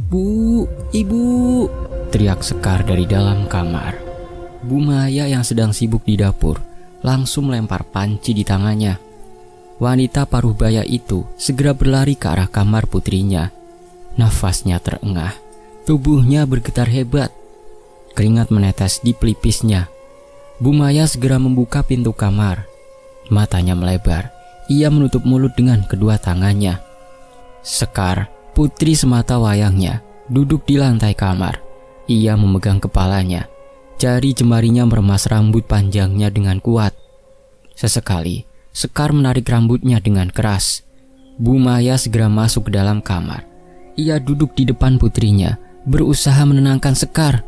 "Bu, ibu!" teriak Sekar dari dalam kamar. Bu Maya yang sedang sibuk di dapur langsung melempar panci di tangannya. Wanita paruh baya itu segera berlari ke arah kamar putrinya. Nafasnya terengah, tubuhnya bergetar hebat. Keringat menetes di pelipisnya. Bu Maya segera membuka pintu kamar. Matanya melebar. Ia menutup mulut dengan kedua tangannya. Sekar, putri semata wayangnya, duduk di lantai kamar. Ia memegang kepalanya. Jari jemarinya meremas rambut panjangnya dengan kuat. Sesekali, Sekar menarik rambutnya dengan keras. Bu Maya segera masuk ke dalam kamar. Ia duduk di depan putrinya, berusaha menenangkan Sekar.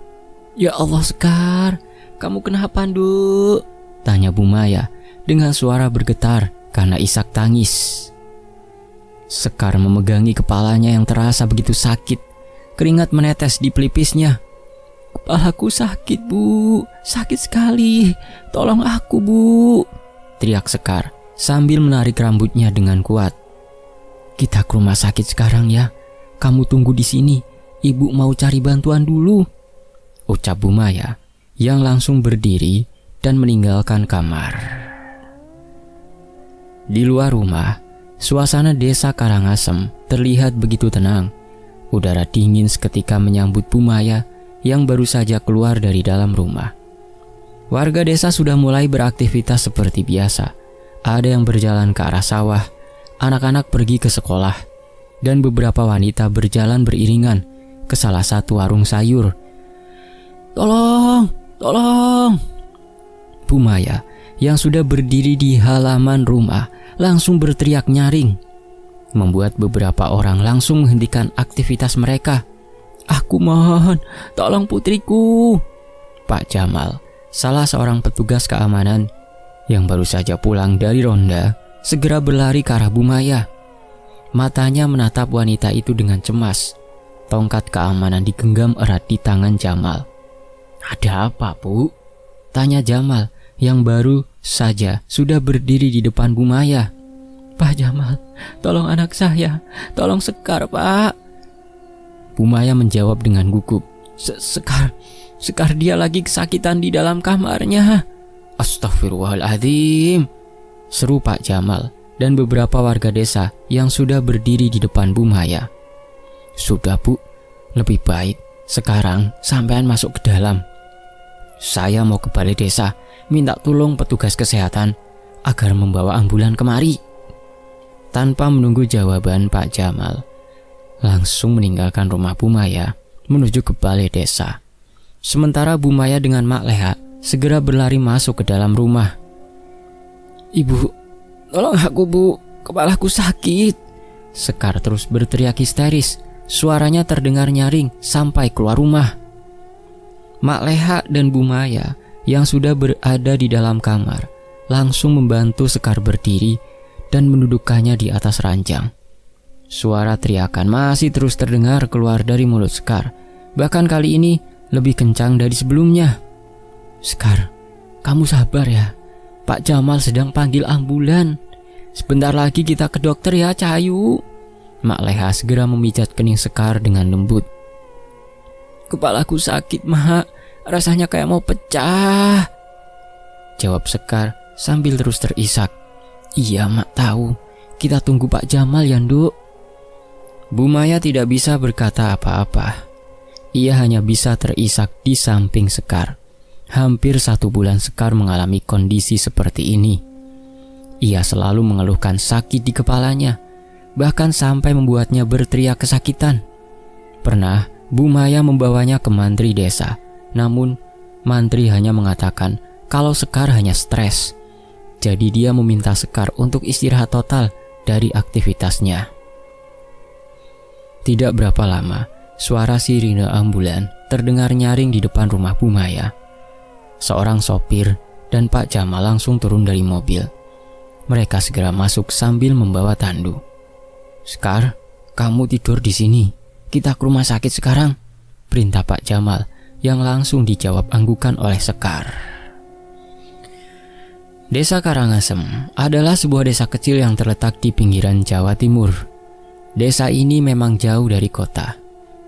"Ya Allah Sekar, kamu kenapa, Nduk?" tanya Bu Maya dengan suara bergetar karena isak tangis. Sekar memegangi kepalanya yang terasa begitu sakit. Keringat menetes di pelipisnya. "Kepalaku sakit, Bu. Sakit sekali. Tolong aku, Bu," teriak Sekar sambil menarik rambutnya dengan kuat. "Kita ke rumah sakit sekarang ya. Kamu tunggu di sini. Ibu mau cari bantuan dulu," ucap Bu Maya yang langsung berdiri dan meninggalkan kamar. Di luar rumah, suasana desa Karangasem terlihat begitu tenang. Udara dingin seketika menyambut Bu Maya yang baru saja keluar dari dalam rumah. Warga desa sudah mulai beraktivitas seperti biasa. Ada yang berjalan ke arah sawah, anak-anak pergi ke sekolah, dan beberapa wanita berjalan beriringan ke salah satu warung sayur. "Tolong, tolong!" Bu Maya yang sudah berdiri di halaman rumah langsung berteriak nyaring, membuat beberapa orang langsung menghentikan aktivitas mereka. "Aku mohon, tolong putriku!" Pak Jamal, salah seorang petugas keamanan yang baru saja pulang dari ronda, segera berlari ke arah Bu Maya. Matanya menatap wanita itu dengan cemas. Tongkat keamanan digenggam erat di tangan Jamal. "Ada apa, Bu?" tanya Jamal yang baru saja sudah berdiri di depan Bu Maya. "Pak Jamal, tolong anak saya, tolong Sekar, Pak." Bu Maya menjawab dengan gugup. Sekar dia lagi kesakitan di dalam kamarnya." "Astagfirullahaladzim," seru Pak Jamal dan beberapa warga desa yang sudah berdiri di depan Bu Maya. "Sudah, Bu, lebih baik sekarang sampean masuk ke dalam. Saya mau ke balai desa minta tolong petugas kesehatan agar membawa ambulan kemari." Tanpa menunggu jawaban Pak Jamal, langsung meninggalkan rumah Bu Maya menuju ke balai desa. Sementara Bu Maya dengan Mak Leha segera berlari masuk ke dalam rumah. "Ibu, tolong aku, Bu. Kepalaku sakit." Sekar terus berteriak histeris. Suaranya terdengar nyaring sampai keluar rumah. Mak Leha dan Bu Maya yang sudah berada di dalam kamar langsung membantu Sekar berdiri dan mendudukkannya di atas ranjang. Suara teriakan masih terus terdengar keluar dari mulut Sekar. Bahkan kali ini lebih kencang dari sebelumnya. "Sekar, kamu sabar ya. Pak Jamal sedang panggil ambulan. Sebentar lagi kita ke dokter ya, Cahayu." Mak Leha segera memijat kening Sekar dengan lembut. "Kepalaku sakit, Mak. Rasanya kayak mau pecah," jawab Sekar sambil terus terisak. "Iya, Mak tahu. Kita tunggu Pak Jamal ya, Nduk." Bu Maya tidak bisa berkata apa-apa. Ia hanya bisa terisak di samping Sekar. Hampir 1 bulan Sekar mengalami kondisi seperti ini. Ia selalu mengeluhkan sakit di kepalanya, bahkan sampai membuatnya berteriak kesakitan. Pernah Bu Maya membawanya ke mantri desa, namun mantri hanya mengatakan kalau Sekar hanya stres. Jadi dia meminta Sekar untuk istirahat total dari aktivitasnya. Tidak berapa lama, suara sirine ambulan terdengar nyaring di depan rumah Bu Maya. Seorang sopir dan Pak Jamal langsung turun dari mobil. Mereka segera masuk sambil membawa tandu. "Sekar, kamu tidur di sini. Kita ke rumah sakit sekarang," perintah Pak Jamal yang langsung dijawab anggukan oleh Sekar. Desa Karangasem adalah sebuah desa kecil yang terletak di pinggiran Jawa Timur. Desa ini memang jauh dari kota.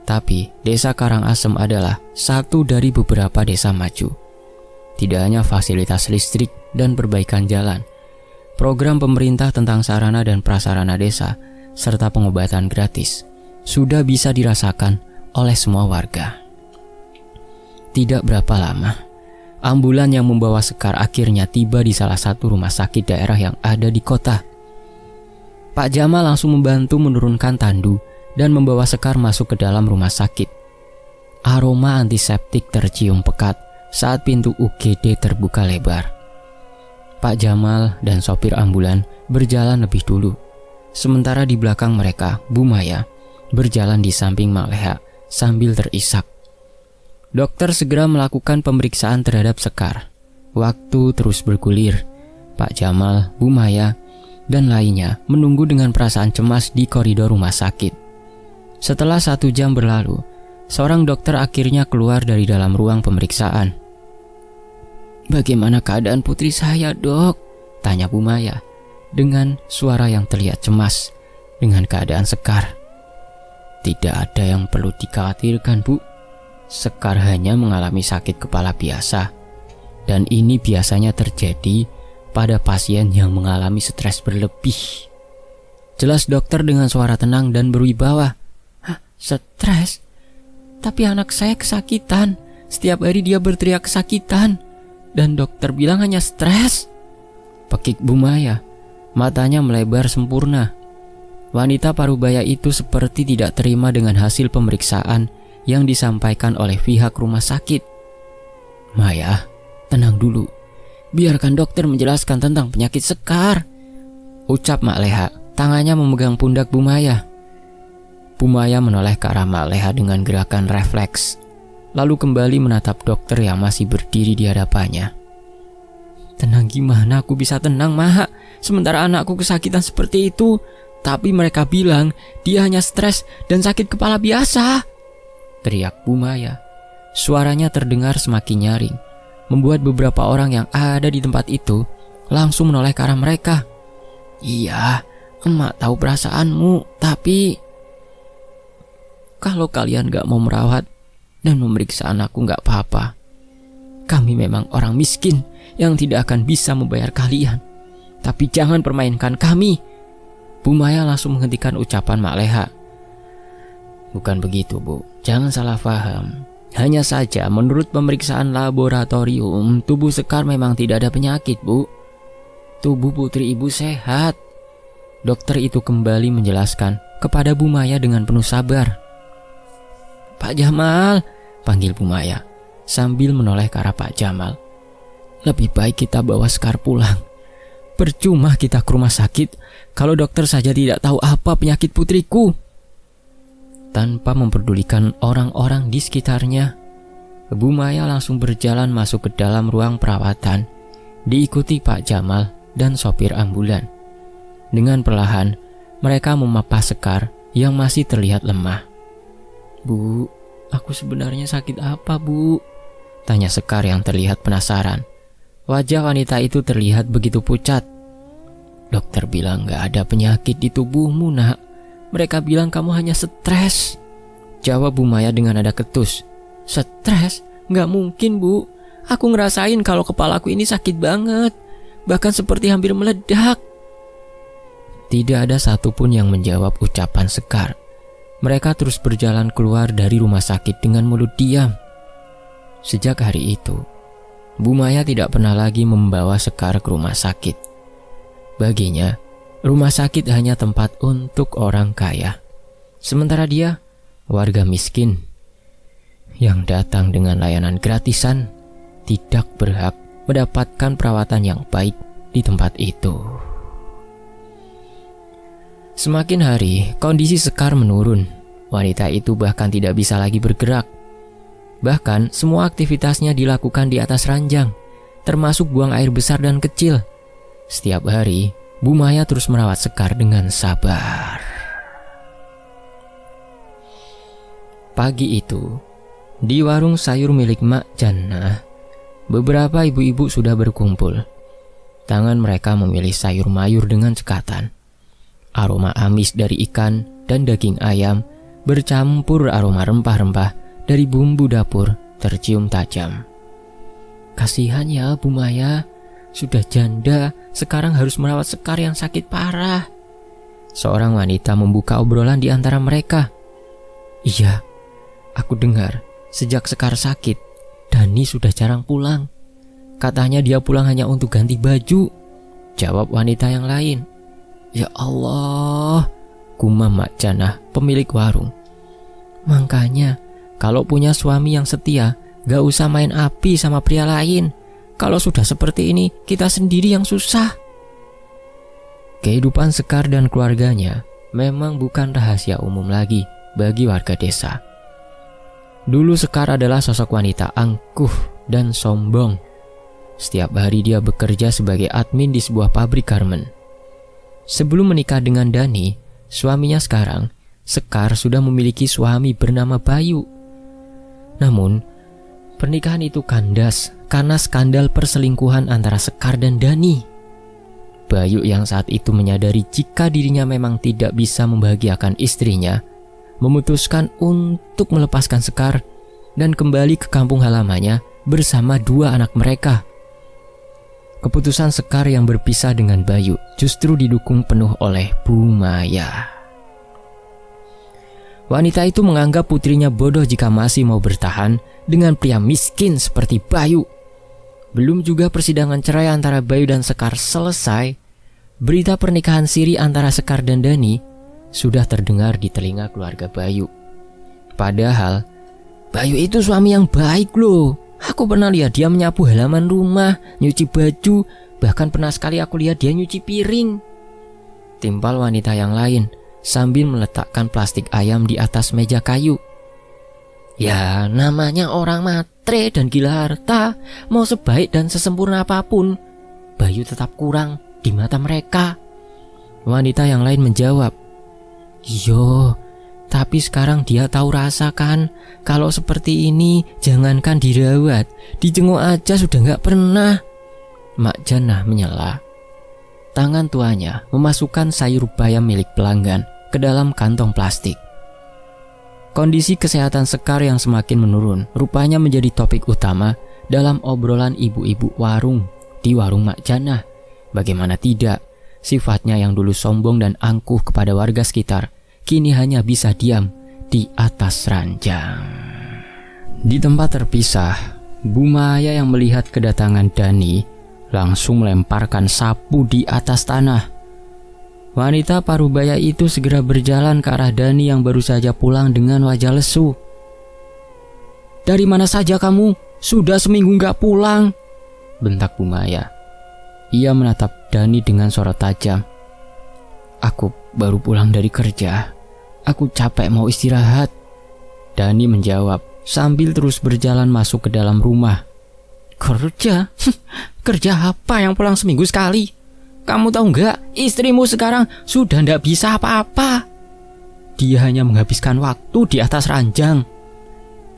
Tapi desa Karangasem adalah satu dari beberapa desa maju. Tidak hanya fasilitas listrik dan perbaikan jalan, program pemerintah tentang sarana dan prasarana desa serta pengobatan gratis sudah bisa dirasakan oleh semua warga. Tidak berapa lama, ambulan yang membawa Sekar akhirnya tiba di salah satu rumah sakit daerah yang ada di kota. Pak Jamal langsung membantu menurunkan tandu dan membawa Sekar masuk ke dalam rumah sakit. Aroma antiseptik tercium pekat saat pintu UGD terbuka lebar. Pak Jamal dan sopir ambulan berjalan lebih dulu. Sementara di belakang mereka, Bu Maya berjalan di samping Mak Leha sambil terisak. Dokter segera melakukan pemeriksaan terhadap Sekar. Waktu terus bergulir. Pak Jamal, Bu Maya, dan lainnya menunggu dengan perasaan cemas di koridor rumah sakit. Setelah 1 jam berlalu, seorang dokter akhirnya keluar dari dalam ruang pemeriksaan. "Bagaimana keadaan putri saya, Dok?" tanya Bu Maya dengan suara yang terlihat cemas dengan keadaan Sekar. "Tidak ada yang perlu dikhawatirkan, Bu. Sekar hanya mengalami sakit kepala biasa, dan ini biasanya terjadi pada pasien yang mengalami stres berlebih," jelas dokter dengan suara tenang dan berwibawa. "Hah, stres? Tapi anak saya kesakitan. Setiap hari dia berteriak kesakitan. Dan dokter bilang hanya stres," pekik Bu Maya. Matanya melebar sempurna. Wanita parubaya itu seperti tidak terima dengan hasil pemeriksaan yang disampaikan oleh pihak rumah sakit. "Maya, tenang dulu. Biarkan dokter menjelaskan tentang penyakit Sekar," ucap Mak Leha, tangannya memegang pundak Bu Maya. Bu Maya menoleh ke arah Mak Leha dengan gerakan refleks, lalu kembali menatap dokter yang masih berdiri di hadapannya. "Tenang gimana aku bisa tenang, Mak? Sementara anakku kesakitan seperti itu. Tapi mereka bilang dia hanya stres dan sakit kepala biasa," teriak Bu Maya. Suaranya terdengar semakin nyaring, membuat beberapa orang yang ada di tempat itu langsung menoleh ke arah mereka. "Iya, emak tahu perasaanmu, tapi kalau kalian gak mau merawat dan memeriksa anakku gak apa-apa. Kami memang orang miskin yang tidak akan bisa membayar kalian. Tapi jangan permainkan kami." Bu Maya langsung menghentikan ucapan Mak Leha. "Bukan begitu, Bu. Jangan salah paham. Hanya saja menurut pemeriksaan laboratorium, tubuh Sekar memang tidak ada penyakit, Bu. Tubuh putri ibu sehat." Dokter itu kembali menjelaskan kepada Bu Maya dengan penuh sabar. "Pak Jamal," panggil Bu Maya sambil menoleh ke arah Pak Jamal. "Lebih baik kita bawa Sekar pulang. Percuma kita ke rumah sakit kalau dokter saja tidak tahu apa penyakit putriku." Tanpa memperdulikan orang-orang di sekitarnya, Bu Maya langsung berjalan masuk ke dalam ruang perawatan, diikuti Pak Jamal dan sopir ambulan. Dengan perlahan, mereka memapah Sekar yang masih terlihat lemah. "Bu, aku sebenarnya sakit apa, Bu?" tanya Sekar yang terlihat penasaran. Wajah wanita itu terlihat begitu pucat. "Dokter bilang gak ada penyakit di tubuhmu, Nak. Mereka bilang kamu hanya stres," jawab Bu Maya dengan nada ketus. "Stres? Gak mungkin, Bu. Aku ngerasain kalau kepalaku ini sakit banget, bahkan seperti hampir meledak." Tidak ada satupun yang menjawab ucapan Sekar. Mereka terus berjalan keluar dari rumah sakit dengan mulut diam. Sejak hari itu, Bu Maya tidak pernah lagi membawa Sekar ke rumah sakit. Baginya, rumah sakit hanya tempat untuk orang kaya. Sementara dia, warga miskin yang datang dengan layanan gratisan, tidak berhak mendapatkan perawatan yang baik di tempat itu. Semakin hari, kondisi Sekar menurun. Wanita itu bahkan tidak bisa lagi bergerak. Bahkan semua aktivitasnya dilakukan di atas ranjang, termasuk buang air besar dan kecil. Setiap hari, Bu Maya terus merawat Sekar dengan sabar. Pagi itu, di warung sayur milik Mak Jannah, beberapa ibu-ibu sudah berkumpul. Tangan mereka memilih sayur mayur dengan cekatan. Aroma amis dari ikan dan daging ayam bercampur aroma rempah-rempah dari bumbu dapur tercium tajam. Kasihan ya Bu Maya, sudah janda, sekarang harus merawat Sekar yang sakit parah. Seorang wanita membuka obrolan di antara mereka. Iya, aku dengar sejak Sekar sakit, Dani sudah jarang pulang. Katanya dia pulang hanya untuk ganti baju, jawab wanita yang lain. Ya Allah, gumam Mak Janah, pemilik warung. Makanya, kalau punya suami yang setia, gak usah main api sama pria lain. Kalau sudah seperti ini, kita sendiri yang susah. Kehidupan Sekar dan keluarganya memang bukan rahasia umum lagi bagi warga desa. Dulu Sekar adalah sosok wanita angkuh dan sombong. Setiap hari dia bekerja sebagai admin di sebuah pabrik garmen. Sebelum menikah dengan Dani, suaminya sekarang, Sekar sudah memiliki suami bernama Bayu. Namun, pernikahan itu kandas karena skandal perselingkuhan antara Sekar dan Dani. Bayu yang saat itu menyadari jika dirinya memang tidak bisa membahagiakan istrinya, memutuskan untuk melepaskan Sekar dan kembali ke kampung halamannya bersama dua anak mereka. Keputusan Sekar yang berpisah dengan Bayu justru didukung penuh oleh Bu Maya. Wanita itu menganggap putrinya bodoh jika masih mau bertahan dengan pria miskin seperti Bayu. Belum juga persidangan cerai antara Bayu dan Sekar selesai, berita pernikahan siri antara Sekar dan Dani sudah terdengar di telinga keluarga Bayu. Padahal Bayu itu suami yang baik loh. Aku pernah lihat dia menyapu halaman rumah, nyuci baju, bahkan pernah sekali aku lihat dia nyuci piring. Timpal wanita yang lain sambil meletakkan plastik ayam di atas meja kayu. Ya, namanya orang matre dan gila harta, mau sebaik dan sesempurna apapun, Bayu tetap kurang di mata mereka. Wanita yang lain menjawab, "Iyo, tapi sekarang dia tahu rasa kan, kalau seperti ini jangankan dirawat, dijenguk aja sudah gak pernah." Mak Janah menyela. Tangan tuanya memasukkan sayur bayam milik pelanggan ke dalam kantong plastik. Kondisi kesehatan Sekar yang semakin menurun rupanya menjadi topik utama dalam obrolan ibu-ibu warung di warung Mak Janah. Bagaimana tidak, sifatnya yang dulu sombong dan angkuh kepada warga sekitar kini hanya bisa diam di atas ranjang. Di tempat terpisah, Bu Maya yang melihat kedatangan Dani langsung melemparkan sapu di atas tanah. Wanita parubaya itu segera berjalan ke arah Dani yang baru saja pulang dengan wajah lesu. "Dari mana saja kamu? Sudah seminggu gak pulang," bentak Bu Maya. Ia menatap Dani dengan sorot tajam. "Aku baru pulang dari kerja. Aku capek mau istirahat," Dani menjawab sambil terus berjalan masuk ke dalam rumah. "Kerja? Kerja apa yang pulang seminggu sekali? Kamu tahu nggak, istrimu sekarang sudah nggak bisa apa-apa. Dia hanya menghabiskan waktu di atas ranjang.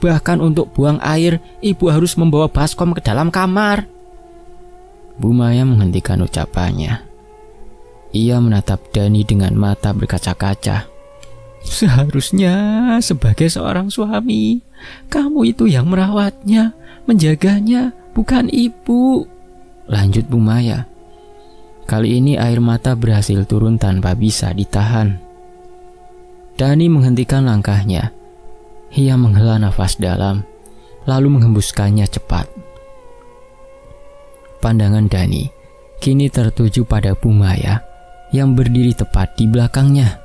Bahkan untuk buang air, ibu harus membawa baskom ke dalam kamar." Bu Maya menghentikan ucapannya. Ia menatap Dani dengan mata berkaca-kaca. "Seharusnya sebagai seorang suami, kamu itu yang merawatnya, menjaganya, bukan ibu," lanjut Bu Maya. Kali ini air mata berhasil turun tanpa bisa ditahan. Dani menghentikan langkahnya. Ia menghela nafas dalam, lalu menghembuskannya cepat. Pandangan Dani kini tertuju pada Bu Maya yang berdiri tepat di belakangnya.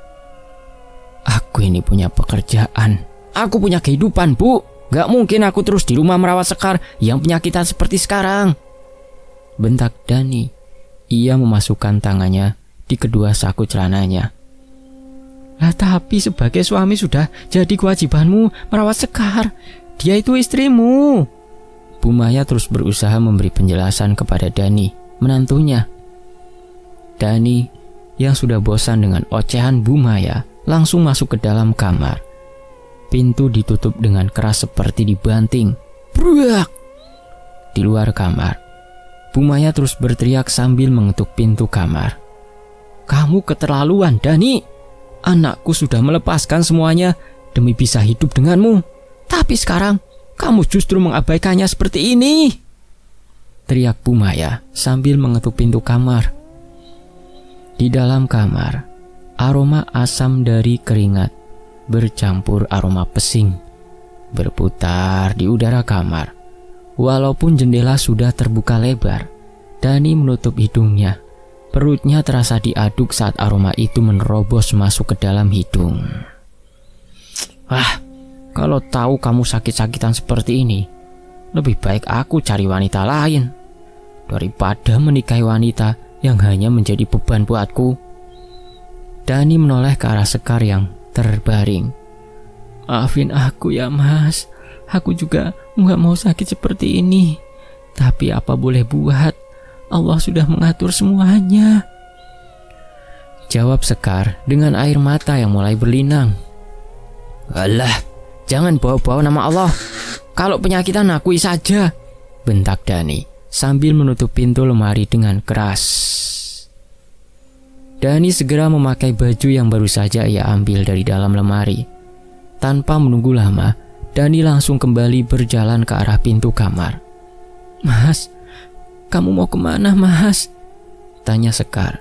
"Aku ini punya pekerjaan. Aku punya kehidupan, Bu. Gak mungkin aku terus di rumah merawat Sekar yang penyakitan seperti sekarang," bentak Dani. Ia memasukkan tangannya di kedua saku celananya. "Lah tapi sebagai suami sudah jadi kewajibanmu merawat Sekar. Dia itu istrimu." Bu Maya terus berusaha memberi penjelasan kepada Dani, menantunya. Dani yang sudah bosan dengan ocehan Bu Maya langsung masuk ke dalam kamar. Pintu ditutup dengan keras seperti dibanting. Bruak! Di luar kamar, Bu Maya terus berteriak sambil mengetuk pintu kamar. "Kamu keterlaluan, Dani. Anakku sudah melepaskan semuanya demi bisa hidup denganmu. Tapi sekarang kamu justru mengabaikannya seperti ini, teriak Bumaya sambil mengetuk pintu kamar. Di dalam kamar, aroma asam dari keringat bercampur aroma pesing berputar di udara kamar. Walaupun jendela sudah terbuka lebar, Dani menutup hidungnya. Perutnya terasa diaduk saat aroma itu menerobos masuk ke dalam hidung. Kalau tahu kamu sakit-sakitan seperti ini, lebih baik aku cari wanita lain daripada menikahi wanita yang hanya menjadi beban buatku. Dani menoleh ke arah Sekar yang terbaring. Maafin aku ya Mas, aku juga nggak mau sakit seperti ini. Tapi apa boleh buat, Allah sudah mengatur semuanya, jawab Sekar dengan air mata yang mulai berlinang. Alah, jangan bawa-bawa nama Allah. Kalau penyakitan akui saja, bentak Dani sambil menutup pintu lemari dengan keras. Dani segera memakai baju yang baru saja ia ambil dari dalam lemari. Tanpa menunggu lama, Dani langsung kembali berjalan ke arah pintu kamar. Mas, kamu mau kemana Mas? Tanya Sekar.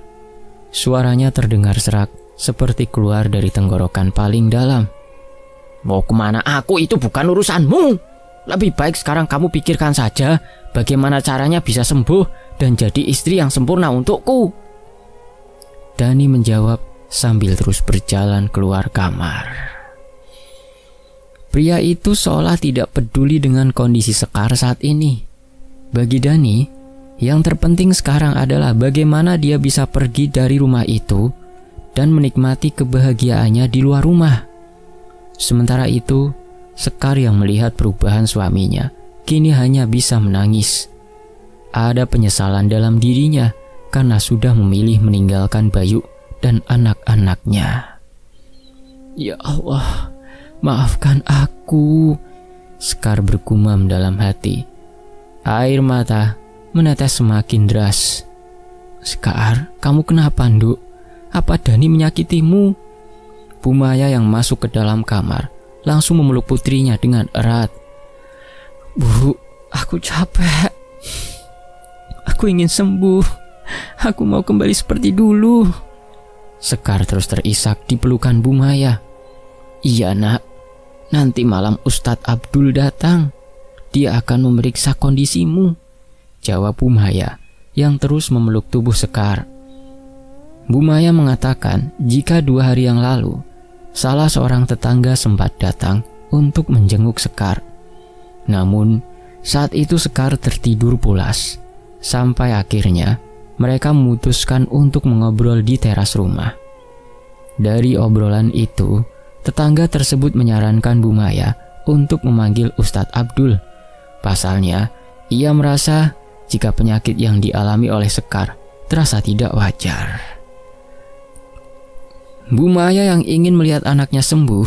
Suaranya terdengar serak seperti keluar dari tenggorokan paling dalam. Mau kemana aku itu bukan urusanmu. Lebih baik sekarang kamu pikirkan saja bagaimana caranya bisa sembuh dan jadi istri yang sempurna untukku, Dani menjawab sambil terus berjalan keluar kamar. Pria itu seolah tidak peduli dengan kondisi Sekar saat ini. Bagi Dani, yang terpenting sekarang adalah bagaimana dia bisa pergi dari rumah itu dan menikmati kebahagiaannya di luar rumah. Sementara itu, Sekar yang melihat perubahan suaminya kini hanya bisa menangis. Ada penyesalan dalam dirinya karena sudah memilih meninggalkan Bayu dan anak-anaknya. Ya Allah, maafkan aku, Sekar bergumam dalam hati. Air mata menetes semakin deras. Sekar, kamu kenapa, Nduk? Apa Dani menyakitimu? Bumaya yang masuk ke dalam kamar langsung memeluk putrinya dengan erat. Bu, aku capek. Aku ingin sembuh. Aku mau kembali seperti dulu. Sekar terus terisak di pelukan Bumaya. Iya nak, nanti malam Ustadz Abdul datang. Dia akan memeriksa kondisimu, jawab Bumaya yang terus memeluk tubuh Sekar. Bumaya mengatakan jika 2 hari yang lalu salah seorang tetangga sempat datang untuk menjenguk Sekar. Namun saat itu Sekar tertidur pulas. Sampai akhirnya mereka memutuskan untuk mengobrol di teras rumah. Dari obrolan itu, tetangga tersebut menyarankan Bumaya untuk memanggil Ustadz Abdul. Pasalnya, ia merasa jika penyakit yang dialami oleh Sekar terasa tidak wajar. Bumaya yang ingin melihat anaknya sembuh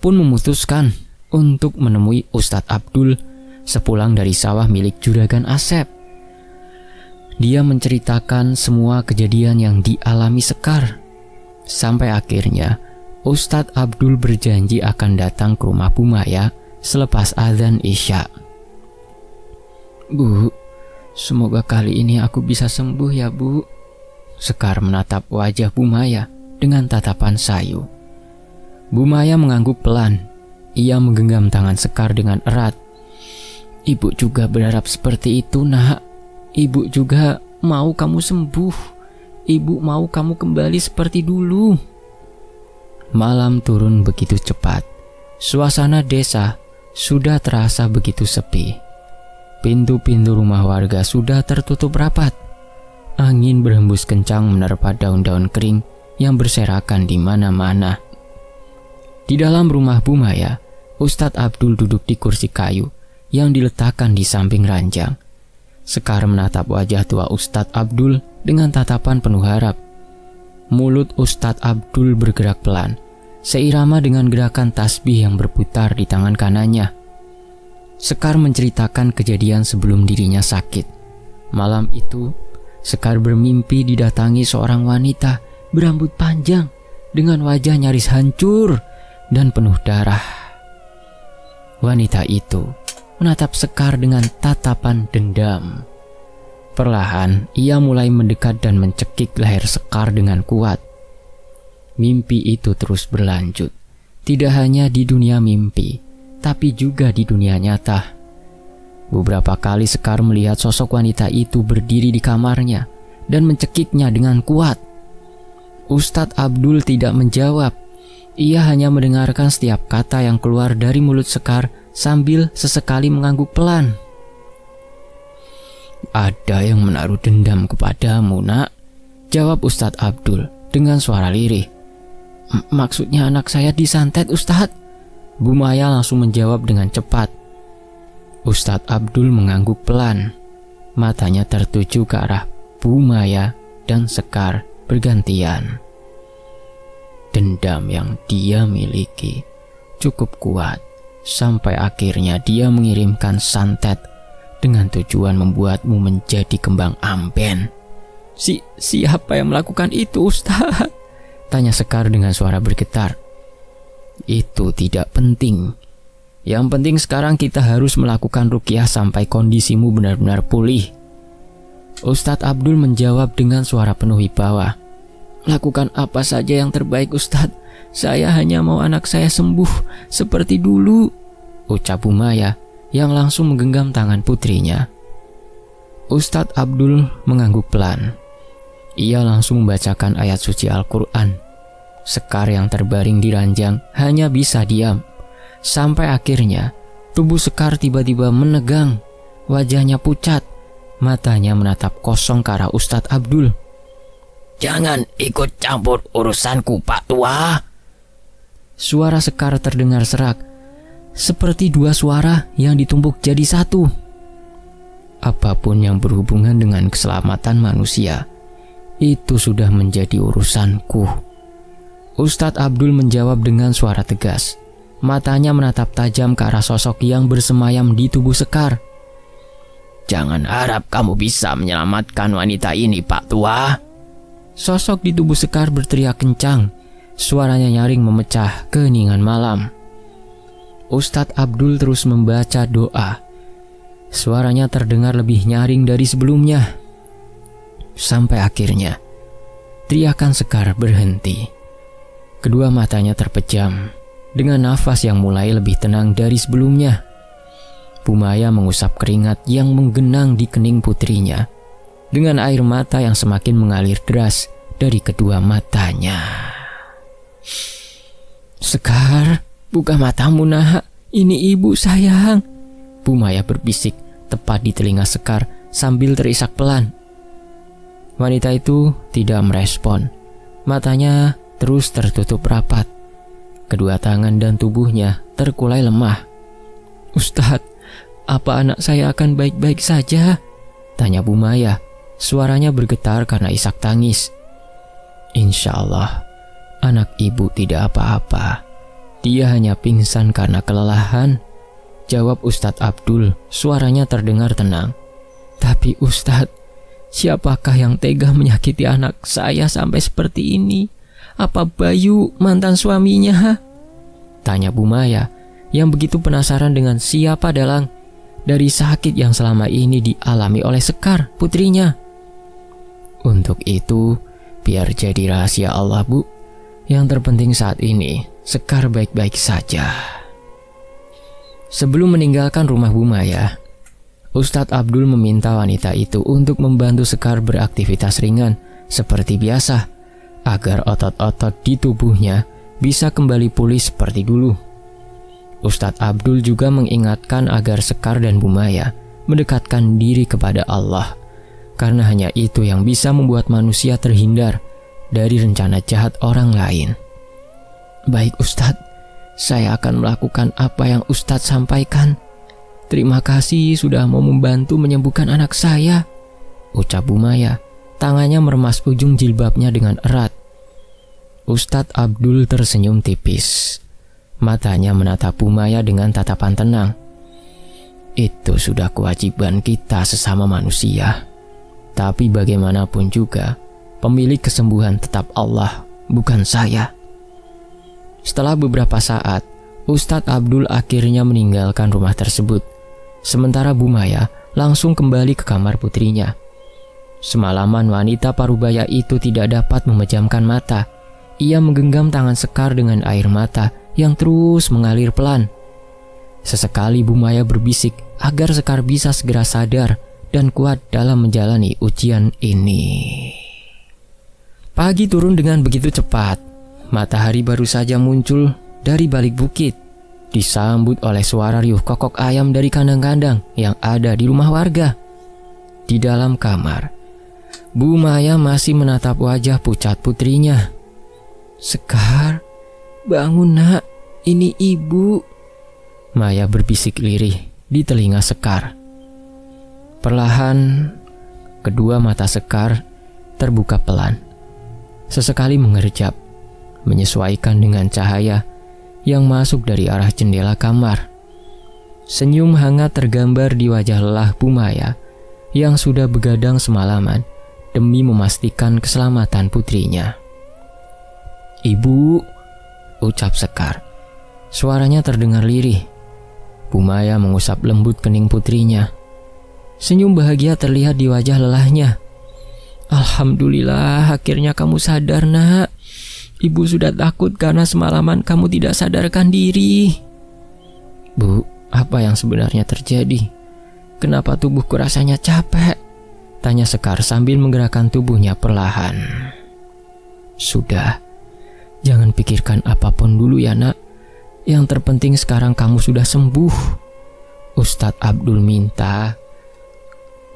pun memutuskan untuk menemui Ustadz Abdul sepulang dari sawah milik Juragan Asep. Dia menceritakan semua kejadian yang dialami Sekar. Sampai akhirnya Ustadz Abdul berjanji akan datang ke rumah Bumaya selepas azan Isya. Bu, semoga kali ini aku bisa sembuh ya Bu. Sekar menatap wajah Bumaya dengan tatapan sayu. Bumaya mengangguk pelan. Ia menggenggam tangan Sekar dengan erat. Ibu juga berharap seperti itu nak. Ibu juga mau kamu sembuh. Ibu mau kamu kembali seperti dulu. Malam turun begitu cepat. Suasana desa sudah terasa begitu sepi. Pintu-pintu rumah warga sudah tertutup rapat. Angin berhembus kencang menerpa daun-daun kering yang berserakan di mana-mana. Di dalam rumah Bumaya, Ustadz Abdul duduk di kursi kayu yang diletakkan di samping ranjang. Sekar menatap wajah tua Ustadz Abdul dengan tatapan penuh harap. Mulut Ustadz Abdul bergerak pelan, seirama dengan gerakan tasbih yang berputar di tangan kanannya. Sekar menceritakan kejadian sebelum dirinya sakit. Malam itu, Sekar bermimpi didatangi seorang wanita berambut panjang dengan wajah nyaris hancur dan penuh darah. Wanita itu menatap Sekar dengan tatapan dendam. Perlahan ia mulai mendekat dan mencekik leher Sekar dengan kuat. Mimpi itu terus berlanjut, tidak hanya di dunia mimpi, tapi juga di dunia nyata. Beberapa kali Sekar melihat sosok wanita itu berdiri di kamarnya dan mencekiknya dengan kuat. Ustadz Abdul tidak menjawab. Ia hanya mendengarkan setiap kata yang keluar dari mulut Sekar sambil sesekali mengangguk pelan. "Ada yang menaruh dendam kepadamu, nak," jawab Ustadz Abdul dengan suara lirih. Maksudnya anak saya disantet, Ustadz." Bu Maya langsung menjawab dengan cepat. Ustadz Abdul mengangguk pelan. Matanya tertuju ke arah Bu Maya dan Sekar bergantian. Dendam yang dia miliki cukup kuat sampai akhirnya dia mengirimkan santet dengan tujuan membuatmu menjadi kembang amben. Siapa yang melakukan itu, Ustaz?" tanya Sekar dengan suara bergetar. "Itu tidak penting. Yang penting sekarang kita harus melakukan ruqyah sampai kondisimu benar-benar pulih." Ustadz Abdul menjawab dengan suara penuh wibawa. "Lakukan apa saja yang terbaik, Ustadz. Saya hanya mau anak saya sembuh seperti dulu," ucap Bu Maya yang langsung menggenggam tangan putrinya. Ustadz Abdul mengangguk pelan. Ia langsung membacakan ayat suci Al-Quran. Sekar yang terbaring di ranjang hanya bisa diam. Sampai akhirnya tubuh Sekar tiba-tiba menegang. Wajahnya pucat. Matanya menatap kosong ke arah Ustadz Abdul. "Jangan ikut campur urusanku, Pak Tua." Suara Sekar terdengar serak, seperti dua suara yang ditumpuk jadi satu. Apapun yang berhubungan dengan keselamatan manusia, itu sudah menjadi urusanku. Ustadz Abdul menjawab dengan suara tegas. Matanya menatap tajam ke arah sosok yang bersemayam di tubuh Sekar. "Jangan harap kamu bisa menyelamatkan wanita ini, Pak Tua." Sosok di tubuh Sekar berteriak kencang. Suaranya nyaring memecah keheningan malam. Ustadz Abdul terus membaca doa. Suaranya terdengar lebih nyaring dari sebelumnya. Sampai akhirnya teriakan Sekar berhenti. Kedua matanya terpejam dengan nafas yang mulai lebih tenang dari sebelumnya. Bu Maya mengusap keringat yang menggenang di kening putrinya dengan air mata yang semakin mengalir deras dari kedua matanya. "Sekar, buka matamu, nak. Ini ibu sayang," Bu Maya berbisik tepat di telinga Sekar sambil terisak pelan. Wanita itu tidak merespon. Matanya terus tertutup rapat. Kedua tangan dan tubuhnya terkulai lemah. "Ustadz, apa anak saya akan baik-baik saja?" tanya Bu Maya. Suaranya bergetar karena isak tangis. "Insya Allah, anak ibu tidak apa-apa. Dia hanya pingsan karena kelelahan," jawab Ustadz Abdul. Suaranya terdengar tenang. "Tapi Ustadz, siapakah yang tega menyakiti anak saya sampai seperti ini? Apa Bayu, mantan suaminya?" tanya Bu Maya yang begitu penasaran dengan siapa dalang dari sakit yang selama ini dialami oleh Sekar, putrinya. "Untuk itu, biar jadi rahasia Allah, Bu. Yang terpenting saat ini, Sekar baik-baik saja." Sebelum meninggalkan rumah Bu Maya, Ustadz Abdul meminta wanita itu untuk membantu Sekar beraktivitas ringan seperti biasa, agar otot-otot di tubuhnya bisa kembali pulih seperti dulu. Ustadz Abdul juga mengingatkan agar Sekar dan Bu Maya mendekatkan diri kepada Allah, karena hanya itu yang bisa membuat manusia terhindar dari rencana jahat orang lain. "Baik Ustadz, saya akan melakukan apa yang Ustadz sampaikan. Terima kasih sudah mau membantu menyembuhkan anak saya," ucap Bu Maya. Tangannya meremas ujung jilbabnya dengan erat. Ustadz Abdul tersenyum tipis. Matanya menatap Bu Maya dengan tatapan tenang. "Itu sudah kewajiban kita sesama manusia. Tapi bagaimanapun juga, pemilik kesembuhan tetap Allah, bukan saya." Setelah beberapa saat, Ustadz Abdul akhirnya meninggalkan rumah tersebut. Sementara Bu Maya langsung kembali ke kamar putrinya. Semalaman wanita parubaya itu tidak dapat memejamkan mata. Ia menggenggam tangan Sekar dengan air mata yang terus mengalir pelan. Sesekali Bu Maya berbisik agar Sekar bisa segera sadar dan kuat dalam menjalani ujian ini. Pagi turun dengan begitu cepat. Matahari baru saja muncul dari balik bukit, disambut oleh suara riuh kokok ayam dari kandang-kandang yang ada di rumah warga. Di dalam kamar, Bu Maya masih menatap wajah pucat putrinya. "Sekar, bangun nak, ini ibu." Maya berbisik lirih di telinga Sekar. Perlahan, kedua mata Sekar terbuka pelan. Sesekali mengerjap, menyesuaikan dengan cahaya yang masuk dari arah jendela kamar. Senyum hangat tergambar di wajah lelah Bu Maya yang sudah begadang semalaman demi memastikan keselamatan putrinya. "Ibu," ucap Sekar. Suaranya terdengar lirih. Bu Maya mengusap lembut kening putrinya. Senyum bahagia terlihat di wajah lelahnya. "Alhamdulillah, akhirnya kamu sadar, nak. Ibu sudah takut karena semalaman kamu tidak sadarkan diri." "Bu, apa yang sebenarnya terjadi? Kenapa tubuhku rasanya capek?" tanya Sekar sambil menggerakkan tubuhnya perlahan. "Sudah, jangan pikirkan apapun dulu ya nak. Yang terpenting sekarang kamu sudah sembuh. Ustadz Abdul minta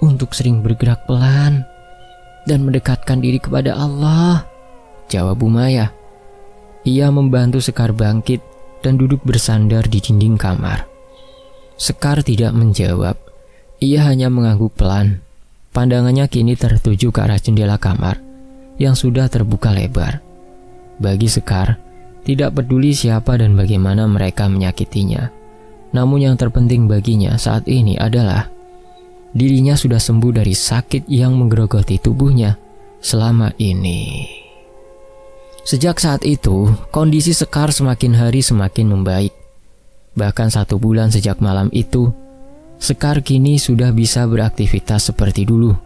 untuk sering bergerak pelan dan mendekatkan diri kepada Allah," jawab Bu Maya. Ia membantu Sekar bangkit dan duduk bersandar di dinding kamar. Sekar tidak menjawab. Ia hanya mengangguk pelan. Pandangannya kini tertuju ke arah jendela kamar yang sudah terbuka lebar. Bagi Sekar, tidak peduli siapa dan bagaimana mereka menyakitinya. Namun yang terpenting baginya saat ini adalah dirinya sudah sembuh dari sakit yang menggerogoti tubuhnya selama ini. Sejak saat itu, kondisi Sekar semakin hari semakin membaik. Bahkan 1 bulan sejak malam itu, Sekar kini sudah bisa beraktivitas seperti dulu.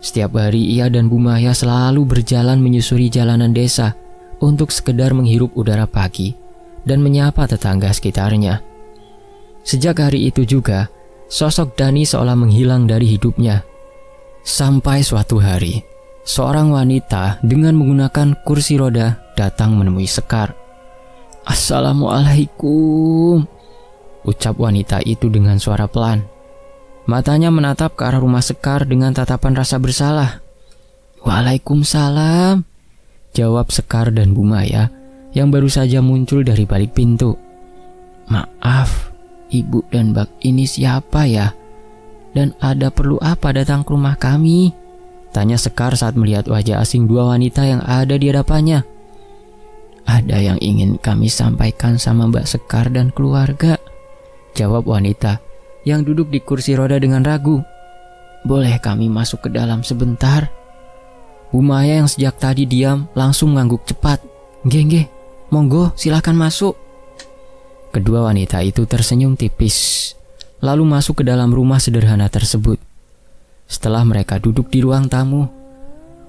Setiap hari ia dan Bu Maya selalu berjalan menyusuri jalanan desa untuk sekedar menghirup udara pagi dan menyapa tetangga sekitarnya. Sejak hari itu juga, sosok Dani seolah menghilang dari hidupnya. Sampai suatu hari, seorang wanita dengan menggunakan kursi roda datang menemui Sekar. "Assalamualaikum," ucap wanita itu dengan suara pelan. Matanya menatap ke arah rumah Sekar dengan tatapan rasa bersalah. "Waalaikumsalam," jawab Sekar dan Bu Maya yang baru saja muncul dari balik pintu. "Maaf, ibu dan bak ini siapa ya? Dan ada perlu apa datang ke rumah kami?" tanya Sekar saat melihat wajah asing dua wanita yang ada di hadapannya. "Ada yang ingin kami sampaikan sama Mbak Sekar dan keluarga," jawab wanita yang duduk di kursi roda dengan ragu. "Boleh kami masuk ke dalam sebentar?" Bu Maya yang sejak tadi diam langsung mengangguk cepat. "Nggih, monggo silakan masuk." Kedua wanita itu tersenyum tipis, lalu masuk ke dalam rumah sederhana tersebut. Setelah mereka duduk di ruang tamu,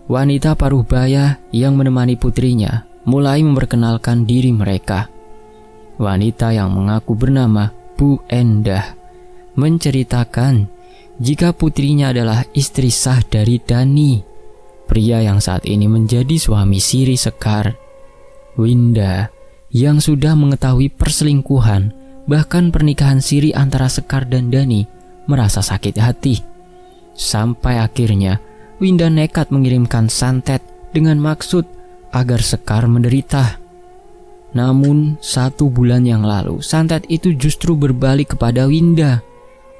wanita parubaya yang menemani putrinya mulai memperkenalkan diri mereka. Wanita yang mengaku bernama Bu Endah menceritakan jika putrinya adalah istri sah dari Dani, pria yang saat ini menjadi suami siri Sekar. Winda yang sudah mengetahui perselingkuhan bahkan pernikahan siri antara Sekar dan Dani merasa sakit hati. Sampai akhirnya Winda nekat mengirimkan santet dengan maksud agar Sekar menderita. Namun 1 bulan yang lalu santet itu justru berbalik kepada Winda.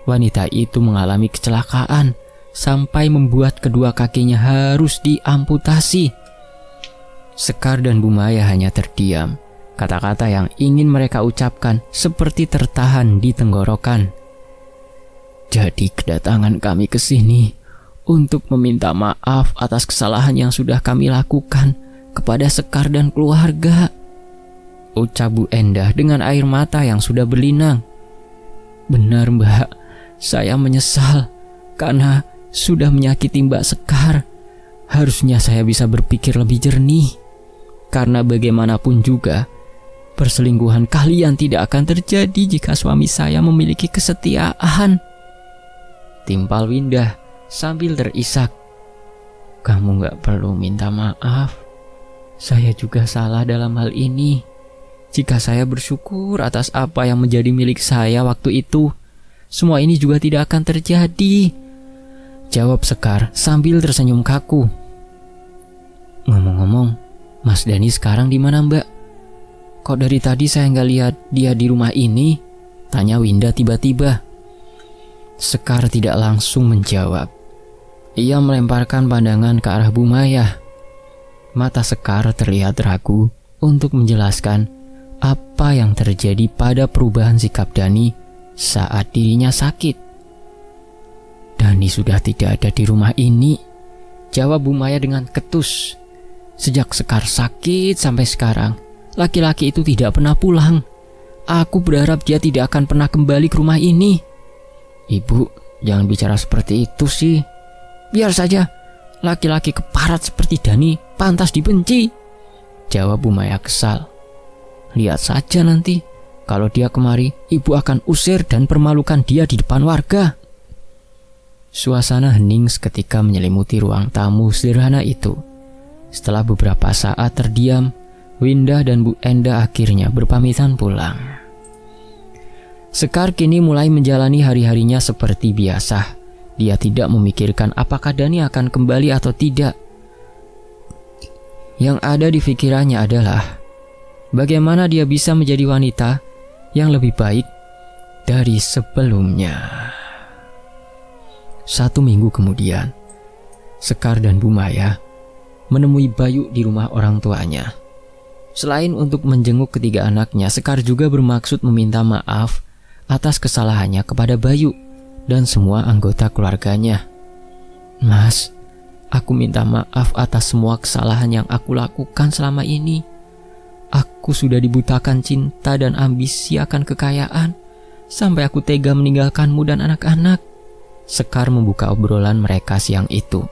Wanita itu mengalami kecelakaan sampai membuat kedua kakinya harus diamputasi. Sekar dan Bu Maya hanya terdiam. Kata-kata yang ingin mereka ucapkan seperti tertahan di tenggorokan. "Jadi kedatangan kami ke sini untuk meminta maaf atas kesalahan yang sudah kami lakukan kepada Sekar dan keluarga," ucap Bu Endah dengan air mata yang sudah berlinang. "Benar Mbak, saya menyesal karena sudah menyakiti Mbak Sekar. Harusnya saya bisa berpikir lebih jernih. Karena bagaimanapun juga, perselingkuhan kalian tidak akan terjadi jika suami saya memiliki kesetiaan." Timpal Windah sambil terisak. "Kamu gak perlu minta maaf. Saya juga salah dalam hal ini. Jika saya bersyukur atas apa yang menjadi milik saya waktu itu, semua ini juga tidak akan terjadi," jawab Sekar sambil tersenyum kaku. "Ngomong-ngomong, Mas Dani sekarang di mana Mbak? Kok dari tadi saya nggak lihat dia di rumah ini?" tanya Windah tiba-tiba. Sekar tidak langsung menjawab. Ia melemparkan pandangan ke arah Bu Maya. Mata Sekar terlihat ragu untuk menjelaskan apa yang terjadi pada perubahan sikap Dani saat dirinya sakit. "Dani sudah tidak ada di rumah ini," jawab Bu Maya dengan ketus. "Sejak Sekar sakit sampai sekarang, laki-laki itu tidak pernah pulang. Aku berharap dia tidak akan pernah kembali ke rumah ini." "Ibu, jangan bicara seperti itu sih. Biar saja, laki-laki keparat seperti Dani pantas dibenci," jawab Bu Maya kesal. "Lihat saja nanti, kalau dia kemari, ibu akan usir dan permalukan dia di depan warga." Suasana hening seketika menyelimuti ruang tamu sederhana itu. Setelah beberapa saat terdiam, Windah dan Bu Endah akhirnya berpamitan pulang. Sekar kini mulai menjalani hari-harinya seperti biasa. Dia tidak memikirkan apakah Dani akan kembali atau tidak. Yang ada di pikirannya adalah bagaimana dia bisa menjadi wanita yang lebih baik dari sebelumnya. 1 minggu kemudian, Sekar dan Bu Maya menemui Bayu di rumah orang tuanya. Selain untuk menjenguk ketiga anaknya, Sekar juga bermaksud meminta maaf atas kesalahannya kepada Bayu dan semua anggota keluarganya. "Mas, aku minta maaf atas semua kesalahan yang aku lakukan selama ini. Aku sudah dibutakan cinta dan ambisi akan kekayaan sampai aku tega meninggalkanmu dan anak-anak." Sekar membuka obrolan mereka siang itu.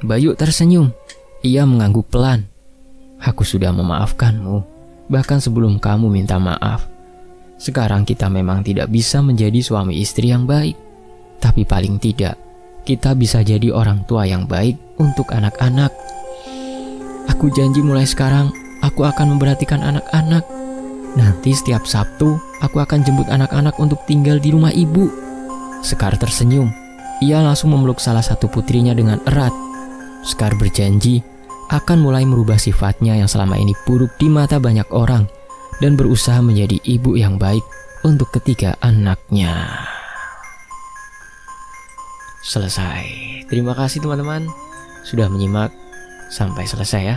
Bayu tersenyum. Ia mengangguk pelan. "Aku sudah memaafkanmu, bahkan sebelum kamu minta maaf. Sekarang kita memang tidak bisa menjadi suami istri yang baik, tapi paling tidak kita bisa jadi orang tua yang baik untuk anak-anak. Aku janji mulai sekarang aku akan memperhatikan anak-anak. Nanti setiap Sabtu aku akan jemput anak-anak untuk tinggal di rumah ibu." Sekar tersenyum. Ia langsung memeluk salah satu putrinya dengan erat. Sekar berjanji akan mulai merubah sifatnya yang selama ini buruk di mata banyak orang dan berusaha menjadi ibu yang baik untuk ketiga anaknya. Selesai. Terima kasih teman-teman sudah menyimak sampai selesai ya.